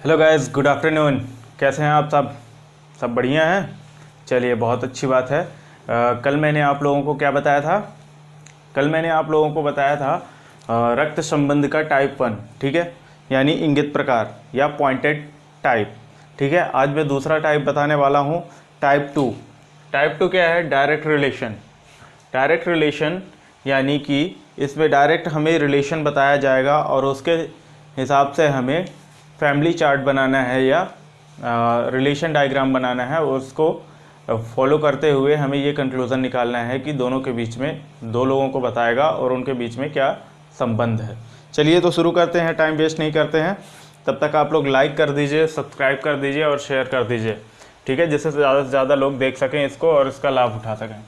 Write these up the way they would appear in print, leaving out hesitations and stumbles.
Hello guys, good afternoon. कैसे हैं आप सब बढ़िया हैं। चलिए, बहुत अच्छी बात है। कल मैंने आप लोगों को क्या बताया था? कल मैंने आप लोगों को बताया था रक्त संबंध का टाइप 1, ठीक है, यानी इंगित प्रकार या पॉइंटेड टाइप, ठीक है। आज मैं दूसरा टाइप बताने वाला हूँ, टाइप 2। टाइप 2 क्या है? Direct relation. डायरेक्ट रिलेशन यानी कि इसमें डायरेक्ट हमें रिलेशन बताया जाएगा और उसके हिसाब से हमें फैमिली चार्ट बनाना है या रिलेशन डायग्राम बनाना है। उसको फॉलो करते हुए हमें ये कंक्लूज़न निकालना है कि दोनों के बीच में, दो लोगों को बताएगा और उनके बीच में क्या संबंध है। चलिए तो शुरू करते हैं, टाइम वेस्ट नहीं करते हैं। तब तक आप लोग लाइक कर दीजिए, सब्सक्राइब कर दीजिए और शेयर कर दीजिए, ठीक है, जिससे ज़्यादा से ज़्यादा लोग देख सकें इसको और इसका लाभ उठा सकें।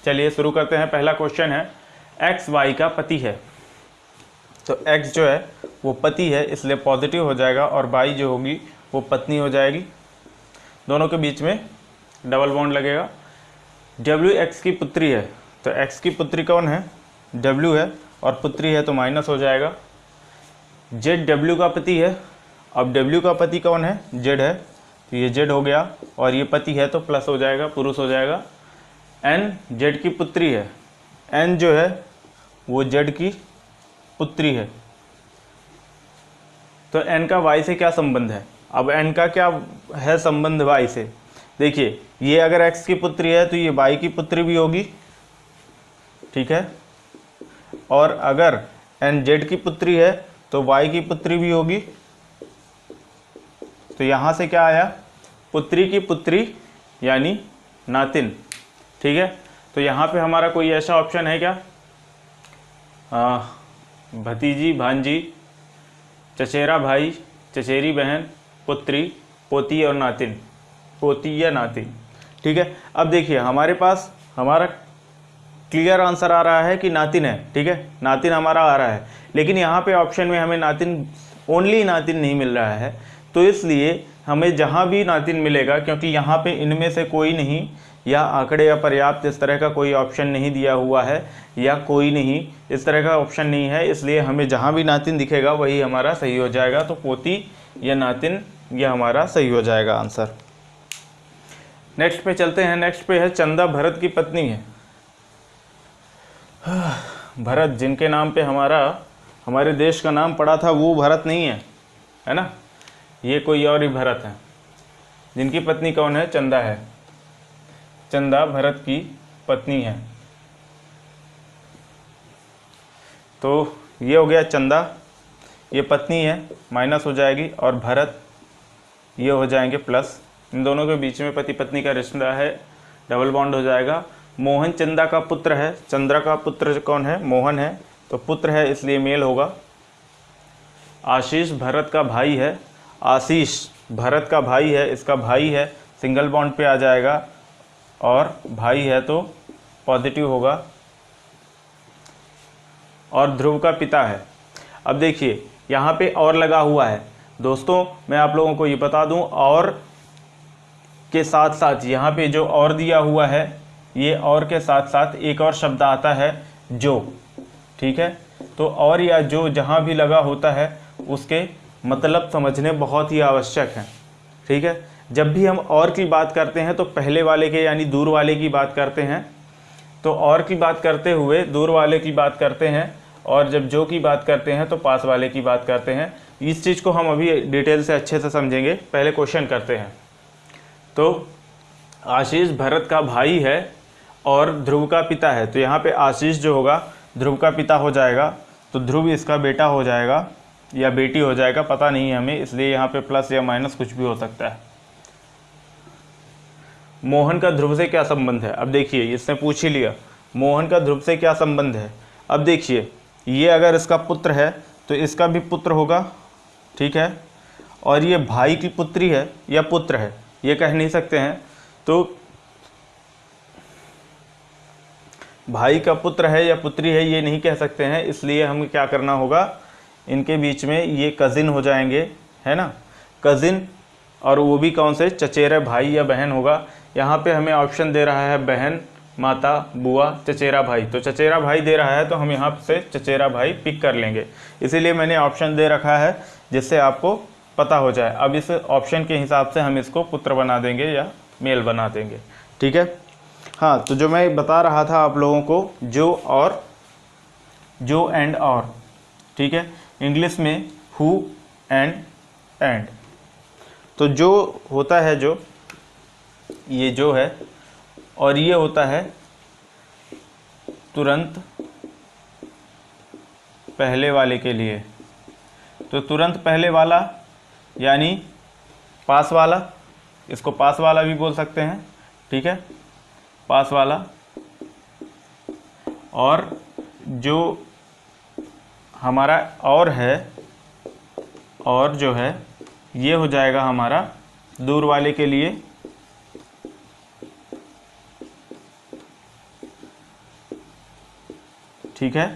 चलिए शुरू करते हैं। पहला क्वेश्चन है, एक्स वाई का पति है। तो एक्स जो है वो पति है, इसलिए पॉजिटिव हो जाएगा, और वाई जो होगी वो पत्नी हो जाएगी। दोनों के बीच में डबल बॉन्ड लगेगा। डब्ल्यू एक्स की पुत्री है, तो एक्स की पुत्री कौन है? डब्ल्यू है, और पुत्री है तो माइनस हो जाएगा। जेड डब्ल्यू का पति है, अब डब्ल्यू का पति कौन है? जेड है, तो ये जेड हो गया, और ये पति है तो प्लस हो जाएगा, पुरुष हो जाएगा। एन जेड की पुत्री है, एन जो है वो जेड की पुत्री है, तो एन का वाई से क्या संबंध है? अब एन का क्या है संबंध वाई से? देखिए, ये अगर एक्स की पुत्री है तो ये वाई की पुत्री भी होगी, ठीक है, और अगर एन जेड की पुत्री है तो वाई की पुत्री भी होगी। तो यहाँ से क्या आया? पुत्री की पुत्री यानी नातिन, ठीक है। तो यहाँ पे हमारा कोई ऐसा ऑप्शन है क्या? भतीजी, भांजी, चचेरा भाई, चचेरी बहन, पुत्री, पोती और नातिन, पोती या नातिन, ठीक है। अब देखिए, हमारे पास हमारा क्लियर आंसर आ रहा है कि नातिन है, ठीक है, नातिन हमारा आ रहा है, लेकिन यहाँ पे ऑप्शन में हमें नातिन, ओनली नातिन नहीं मिल रहा है। तो इसलिए हमें जहाँ भी नातिन मिलेगा, क्योंकि यहाँ पे इनमें से कोई नहीं, या आंकड़े या पर्याप्त इस तरह का कोई ऑप्शन नहीं दिया हुआ है, या कोई नहीं इस तरह का ऑप्शन नहीं है, इसलिए हमें जहाँ भी नातिन दिखेगा वही हमारा सही हो जाएगा। तो पोती या नातिन यह हमारा सही हो जाएगा आंसर। नेक्स्ट पे चलते हैं। नेक्स्ट पे है, चंदा भरत की पत्नी है। भरत, जिनके नाम पे हमारे देश का नाम पड़ा था, वो भरत नहीं है ना, ये कोई और ही भरत है। जिनकी पत्नी कौन है? चंदा है। चंदा भरत की पत्नी है। तो ये हो गया चंदा, ये पत्नी है, माइनस हो जाएगी, और भरत ये हो जाएंगे प्लस। इन दोनों के बीच में पति पत्नी का रिश्ता है, डबल बॉन्ड हो जाएगा। मोहन चंदा का पुत्र है। चंद्रा का पुत्र कौन है? मोहन है, तो पुत्र है इसलिए मेल होगा। आशीष भरत का भाई है। आशीष भरत का भाई है, इसका भाई है, सिंगल बॉन्ड पे आ जाएगा, और भाई है तो पॉजिटिव होगा। और ध्रुव का पिता है। अब देखिए, यहाँ पे और लगा हुआ है। दोस्तों, मैं आप लोगों को ये बता दूं, और के साथ साथ यहाँ पे जो और दिया हुआ है, ये और के साथ साथ एक और शब्द आता है, जो, ठीक है। तो और या जो जहाँ भी लगा होता है उसके मतलब समझने बहुत ही आवश्यक हैं, ठीक है। जब भी हम और की बात करते हैं तो पहले वाले के यानी दूर वाले की बात करते हैं, तो और की बात करते हुए दूर वाले की बात करते हैं, और जब जो की बात करते हैं तो पास वाले की बात करते हैं। इस चीज़ को हम अभी डिटेल से अच्छे से समझेंगे। पहले क्वेश्चन करते हैं। तो आशीष भरत का भाई है और ध्रुव का पिता है, तो यहाँ पे आशीष जो होगा ध्रुव का पिता हो जाएगा, तो ध्रुव इसका बेटा हो जाएगा या बेटी हो जाएगा, पता नहीं है हमें, इसलिए यहाँ पे प्लस या माइनस कुछ भी हो सकता है। मोहन का ध्रुव से क्या संबंध है? अब देखिए, इसने पूछ ही लिया, मोहन का ध्रुव से क्या संबंध है। अब देखिए, ये अगर इसका पुत्र है तो इसका भी पुत्र होगा, ठीक है, और ये भाई की पुत्री है या पुत्र है, ये कह नहीं सकते हैं। तो भाई का पुत्र है या पुत्री है ये नहीं कह सकते हैं, इसलिए हमें क्या करना होगा, इनके बीच में ये कज़िन हो जाएंगे, है ना, कज़िन, और वो भी कौन से? चचेरा भाई या बहन होगा। यहाँ पे हमें ऑप्शन दे रहा है बहन, माता, बुआ, चचेरा भाई, तो चचेरा भाई दे रहा है तो हम यहाँ से चचेरा भाई पिक कर लेंगे, इसीलिए मैंने ऑप्शन दे रखा है जिससे आपको पता हो जाए। अब इस ऑप्शन के हिसाब से हम इसको पुत्र बना देंगे या मेल बना देंगे, ठीक है। हाँ, तो जो मैं बता रहा था आप लोगों को, जो और, जो एंड और, ठीक है, इंग्लिश में हु एंड। तो जो होता है, जो ये जो है, और ये होता है तुरंत पहले वाले के लिए। तो तुरंत पहले वाला यानी पास वाला, इसको पास वाला भी बोल सकते हैं, ठीक है, पास वाला। और जो हमारा और है, और जो है ये हो जाएगा हमारा दूर वाले के लिए, ठीक है।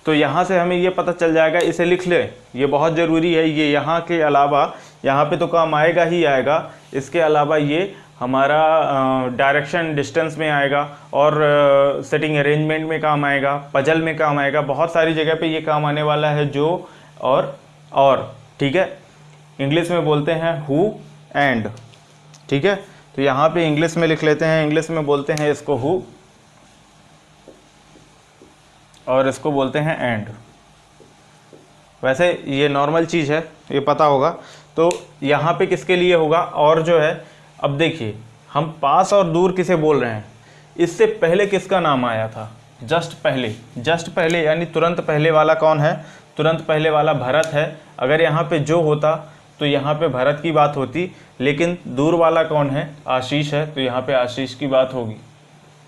तो यहाँ से हमें ये पता चल जाएगा, इसे लिख ले, ये बहुत ज़रूरी है। ये यहाँ के अलावा, यहाँ पे तो काम आएगा ही आएगा, इसके अलावा ये हमारा डायरेक्शन डिस्टेंस में आएगा, और सेटिंग अरेंजमेंट में काम आएगा, पजल में काम आएगा, बहुत सारी जगह पे ये काम आने वाला है, जो और, ठीक है। इंग्लिश में बोलते हैं हु एंड, ठीक है। तो यहाँ पे इंग्लिश में लिख लेते हैं, इंग्लिश में बोलते हैं इसको हु, और इसको बोलते हैं एंड। वैसे ये नॉर्मल चीज़ है, ये पता होगा। तो यहाँ पे किसके लिए होगा, और जो है, अब देखिए हम पास और दूर किसे बोल रहे हैं, इससे पहले किसका नाम आया था, जस्ट पहले, जस्ट पहले यानी तुरंत पहले वाला कौन है, तुरंत पहले वाला भरत है। अगर यहाँ पे जो होता तो यहाँ पे भरत की बात होती, लेकिन दूर वाला कौन है, आशीष है, तो यहाँ पे आशीष की बात होगी,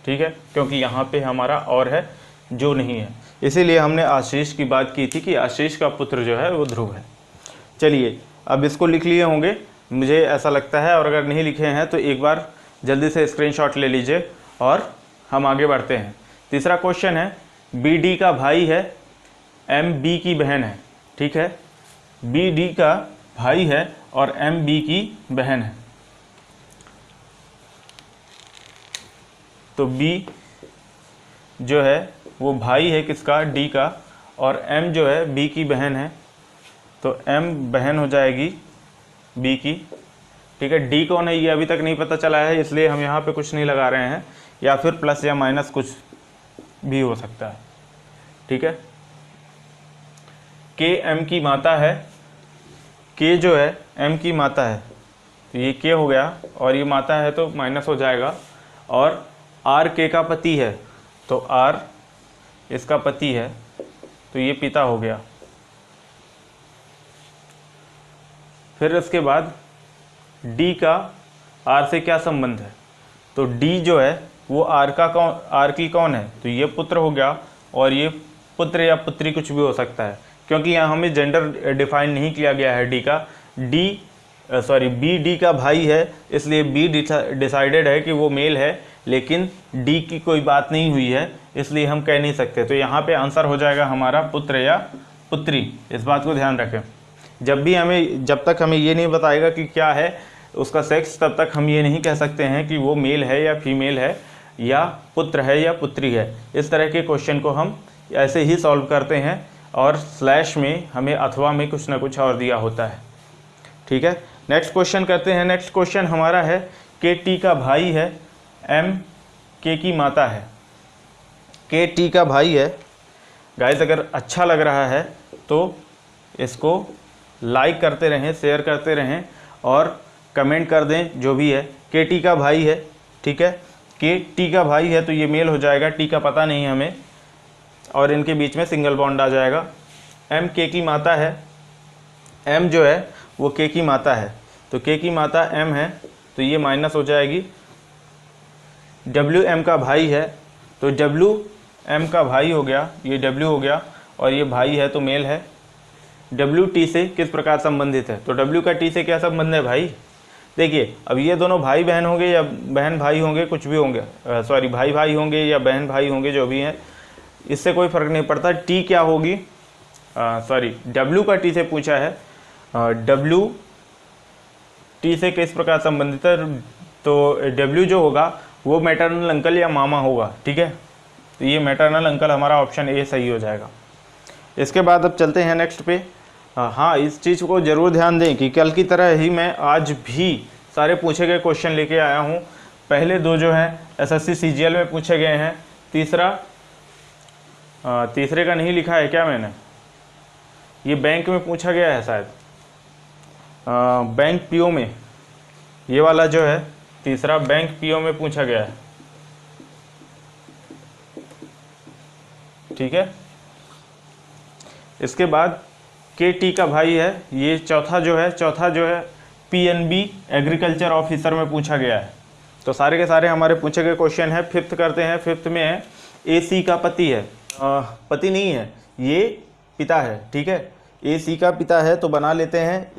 ठीक है, क्योंकि यहाँ पे हमारा और है, जो नहीं है, इसीलिए हमने आशीष की बात की थी कि आशीष का पुत्र जो है वो ध्रुव है। चलिए, अब इसको लिख लिए होंगे मुझे ऐसा लगता है, और अगर नहीं लिखे हैं तो एक बार जल्दी से स्क्रीनशॉट ले लीजिए और हम आगे बढ़ते हैं। तीसरा क्वेश्चन है, बी डी का भाई है, एम बी की बहन है, ठीक है। बी डी का भाई है और एम बी की बहन है। तो बी जो है वो भाई है किसका, डी का, और एम जो है बी की बहन है, तो एम बहन हो जाएगी बी की, ठीक है। डी कौन है ये अभी तक नहीं पता चला है, इसलिए हम यहाँ पे कुछ नहीं लगा रहे हैं, या फिर प्लस या माइनस कुछ भी हो सकता है, ठीक है। के एम की माता है, के जो है एम की माता है, तो ये के हो गया, और ये माता है तो माइनस हो जाएगा। और आर के का पति है, तो आर इसका पति है, तो ये पिता हो गया। फिर इसके बाद डी का आर से क्या संबंध है, तो डी जो है वो आर का कौन, आर की कौन है, तो ये पुत्र हो गया, और ये पुत्र या पुत्री कुछ भी हो सकता है, क्योंकि यहाँ हमें जेंडर डिफाइन नहीं किया गया है डी का। बी डी का भाई है, इसलिए बी डिसाइडेड है कि वो मेल है, लेकिन डी की कोई बात नहीं हुई है, इसलिए हम कह नहीं सकते। तो यहाँ पे आंसर हो जाएगा हमारा पुत्र या पुत्री। इस बात को ध्यान रखें, जब तक हमें ये नहीं बताएगा कि क्या है उसका सेक्स, तब तक हम ये नहीं कह सकते हैं कि वो मेल है या फीमेल है, या पुत्र है या पुत्री है। इस तरह के क्वेश्चन को हम ऐसे ही सॉल्व करते हैं, और स्लैश में हमें अथवा में कुछ ना कुछ और दिया होता है, ठीक है। नेक्स्ट क्वेश्चन करते हैं। नेक्स्ट क्वेश्चन हमारा है, के टी का भाई है, एम के की माता है। के टी का भाई है। गाइस, अगर अच्छा लग रहा है तो इसको लाइक करते रहें, शेयर करते रहें, और कमेंट कर दें जो भी है। के टी का भाई है, ठीक है, के टी का भाई है, तो ये मेल हो जाएगा, टी का पता नहीं हमें, और इनके बीच में सिंगल बॉन्ड आ जाएगा। एम के की माता है, एम जो है वो के की माता है, तो के की माता एम है, तो ये माइनस हो जाएगी। डब्ल्यू एम का भाई है, तो डब्ल्यू एम का भाई हो गया, ये डब्ल्यू हो गया, और ये भाई है तो मेल है। डब्ल्यू टी से किस प्रकार संबंधित है, तो डब्ल्यू का टी से क्या संबंध है भाई। देखिए, अब ये दोनों भाई बहन होंगे या बहन भाई होंगे, कुछ भी होंगे, भाई भाई होंगे या बहन भाई होंगे, जो भी हैं, इससे कोई फ़र्क नहीं पड़ता। टी क्या होगी, डब्ल्यू का टी से पूछा है, डब्ल्यू टी से किस प्रकार संबंधित है, तो डब्ल्यू जो होगा वो मैटरनल अंकल या मामा होगा, ठीक है। तो ये मैटरनल अंकल हमारा ऑप्शन ए सही हो जाएगा। इसके बाद अब चलते हैं नेक्स्ट पे। हाँ, इस चीज़ को ज़रूर ध्यान दें कि कल की तरह ही मैं आज भी सारे पूछे गए क्वेश्चन लेके आया हूँ। पहले 2 जो हैं एसएससी सीजीएल में पूछे गए हैं, तीसरे का नहीं लिखा है क्या मैंने, ये बैंक में पूछा गया है शायद, बैंक पीओ में, ये वाला जो है तीसरा बैंक पीओ में पूछा गया है। ठीक है, इसके बाद KT का भाई है, ये चौथा जो है PNB एग्रीकल्चर ऑफिसर में पूछा गया है। तो सारे के सारे हमारे पूछे गए क्वेश्चन है। 5th करते हैं। 5th में है AC का पति है, पति नहीं है, ये पिता है। ठीक है, AC का पिता है तो बना लेते हैं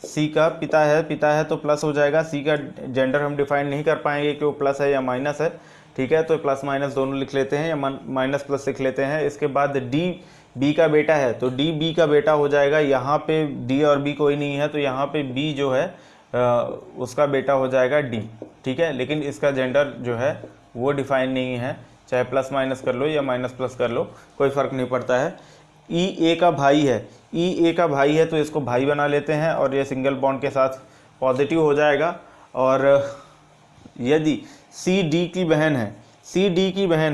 AC का पिता है तो प्लस हो जाएगा। C का जेंडर हम डिफाइन नहीं कर पाएंगे कि वो प्लस है या माइनस है। ठीक है, तो प्लस माइनस दोनों लिख लेते हैं या माइनस प्लस लिख लेते हैं। इसके बाद D B का बेटा है तो D B का बेटा हो जाएगा। यहाँ पे D और B कोई नहीं है तो यहाँ पे B जो है उसका बेटा हो जाएगा D। ठीक है, लेकिन इसका जेंडर जो है वो डिफाइन नहीं है, चाहे प्लस माइनस कर लो या माइनस प्लस कर लो, कोई फ़र्क नहीं पड़ता है। EA का भाई है, तो इसको भाई बना लेते हैं और ये सिंगल बॉन्ड के साथ पॉजिटिव हो जाएगा। और यदि CD की बहन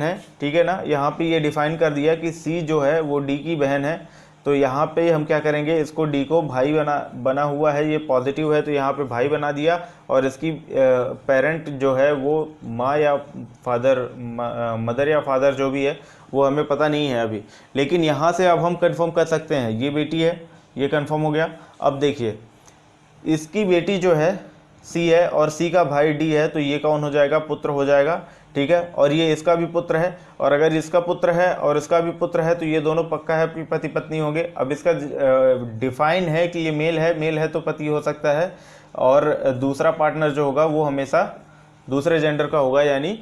है, ठीक है ना, यहाँ पे ये डिफाइन कर दिया कि C जो है वो D की बहन है, तो यहाँ पे हम क्या करेंगे, इसको D को भाई बना हुआ है, ये पॉजिटिव है तो यहाँ पे भाई बना दिया। और इसकी पेरेंट जो है वो माँ या फादर, मदर या फादर जो भी है वो हमें पता नहीं है अभी, लेकिन यहाँ से अब हम कंफर्म कर सकते हैं ये बेटी है, ये कंफर्म हो गया। अब देखिए इसकी बेटी जो है C है और C का भाई D है, तो ये कौन हो जाएगा, पुत्र हो जाएगा। ठीक है, और ये इसका भी पुत्र है, और अगर इसका पुत्र है और इसका भी पुत्र है तो ये दोनों पक्का है पति पत्नी होंगे। अब इसका डिफाइन है कि ये मेल है तो पति हो सकता है, और दूसरा पार्टनर जो होगा वो हमेशा दूसरे जेंडर का होगा, यानी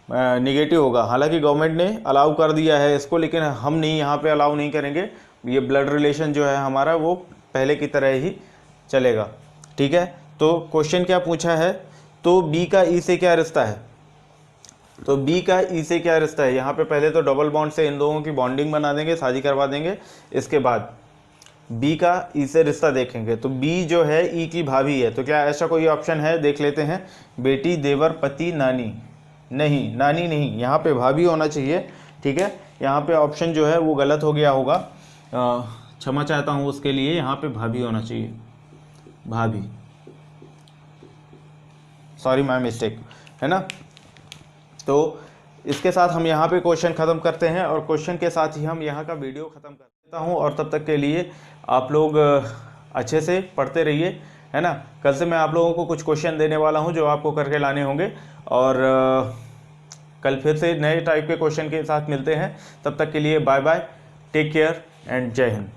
निगेटिव होगा। हालांकि गवर्नमेंट ने अलाउ कर दिया है इसको, लेकिन हम नहीं, यहाँ पे अलाउ नहीं करेंगे। ये ब्लड रिलेशन जो है हमारा वो पहले की तरह ही चलेगा। ठीक है, तो क्वेश्चन क्या पूछा है, तो B का E से क्या रिश्ता है, तो B का E से क्या रिश्ता है। यहाँ पे पहले तो डबल बॉन्ड से इन दोनों की बॉन्डिंग बना देंगे, शादी करवा देंगे। इसके बाद B का E से रिश्ता देखेंगे, तो B जो है E की भाभी है, तो क्या ऐसा कोई ऑप्शन है, देख लेते हैं। बेटी, देवर, पति, नानी, नहीं, नानी नहीं, यहाँ पे भाभी होना चाहिए। ठीक है, यहाँ पे ऑप्शन जो है वो गलत हो गया होगा, क्षमा चाहता हूँ उसके लिए। यहाँ पे भाभी होना चाहिए, भाभी, सॉरी माय मिस्टेक, है ना। तो इसके साथ हम यहाँ पे क्वेश्चन ख़त्म करते हैं, और क्वेश्चन के साथ ही हम यहाँ का वीडियो ख़त्म कर देता हूँ। और तब तक के लिए आप लोग अच्छे से पढ़ते रहिए, है ना। कल से मैं आप लोगों को कुछ क्वेश्चन देने वाला हूँ जो आपको करके लाने होंगे, और कल फिर से नए टाइप के क्वेश्चन के साथ मिलते हैं। तब तक के लिए bye bye, take care and जय हिंद।